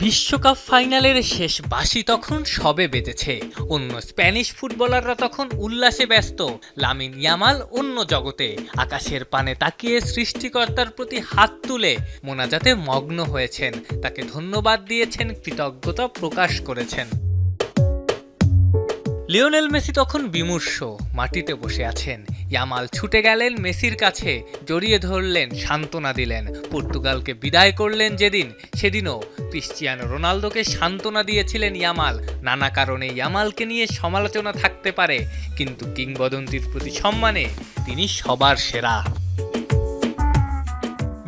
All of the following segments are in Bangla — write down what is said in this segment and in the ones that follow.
বিশ্বকাপ ফাইনালের শেষ বাঁশি তখন সবে বেজেছে। অন্য স্প্যানিশ ফুটবলাররা তখন উল্লাসে ব্যস্ত। লামিন ইয়ামাল অন্য জগতে, আকাশের পানে তাকিয়ে সৃষ্টিকর্তার প্রতি হাত তুলে মোনাজাতে মগ্ন হয়েছেন। তাকে ধন্যবাদ দিয়েছেন, কৃতজ্ঞতা প্রকাশ করেছেন। লিওনেল মেসি তখন বিমূর্ষ, মাটিতে বসে আছেন। ইয়ামাল ছুটে গেলেন মেসির কাছে, জড়িয়ে ধরলেন, সান্ত্বনা দিলেন। পর্তুগালকে বিদায় করলেন যেদিন, সেদিনও ক্রিশ্চিয়ানো রোনালদোকে সান্ত্বনা দিয়েছিলেন ইয়ামাল। নানা কারণে ইয়ামালকে নিয়ে সমালোচনা থাকতে পারে, কিন্তু কিংবদন্তির প্রতি সম্মানে তিনি সবার সেরা।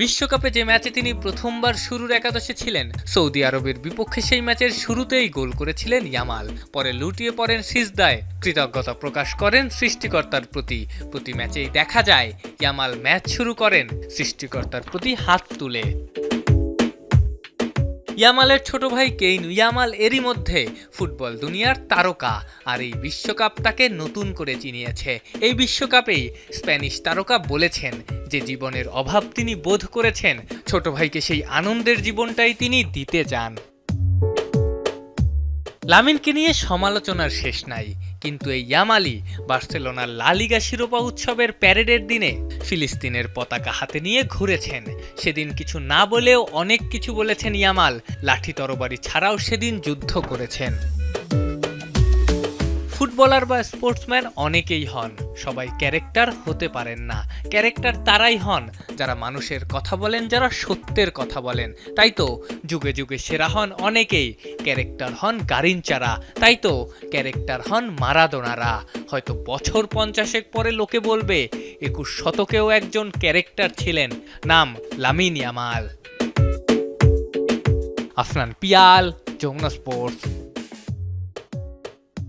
বিশ্বকাপে যে ম্যাচে তিনি প্রথমবার শুরুর একাদশে ছিলেন, সৌদি আরবের বিপক্ষে, সেই ম্যাচের শুরুতেই গোল করেছিলেন ইয়ামাল। পরে লুটিয়ে পড়েন সিজদায়, কৃতজ্ঞতা প্রকাশ করেন সৃষ্টিকর্তার প্রতি। প্রতি ম্যাচেই দেখা যায় ইয়ামাল ম্যাচ শুরু করেন সৃষ্টিকর্তার প্রতি হাত তুলে। ইয়ামালের ছোট ভাই কেইন ইয়ামাল এরই মধ্যে ফুটবল দুনিয়ার তারকা, আর এই বিশ্বকাপ তাকে নতুন করে চিনিয়েছে। এই বিশ্বকাপেই স্প্যানিশ তারকা বলেছেন যে জীবনের অভাব তিনি বোধ করেছেন, ছোট ভাইকে সেই আনন্দের জীবনটাই তিনি দিতে চান। লামিনকে নিয়ে সমালোচনার শেষ নাই, কিন্তু এই ইয়ামালই বার্সেলোনার লা লিগা শিরোপা উৎসবের প্যারেডের দিনে ফিলিস্তিনের পতাকা হাতে নিয়ে ঘুরেছেন। সেদিন কিছু না বলেও অনেক কিছু বলেছেন ইয়ামাল। লাঠি তরবারি ছাড়াও সেদিন যুদ্ধ করেছেন। ফুটবলার বা স্পোর্টসম্যান অনেকেই হন, সবাই ক্যারেক্টার হতে পারেন না। ক্যারেক্টার তারাই হন যারা মানুষের কথা বলেন, যারা সত্যের কথা বলেন। তাই তো যুগে যুগে সেরা হন অনেকেই, ক্যারেক্টার হন গারিনচারা। তাই তো ক্যারেক্টার হন মারাদোনারা। হয়তো বছর 50 পরে লোকে বলবে 21 শতকেও একজন ক্যারেক্টার ছিলেন, নাম Lamine Yamal. Afnan Piyal, Jamuna sports.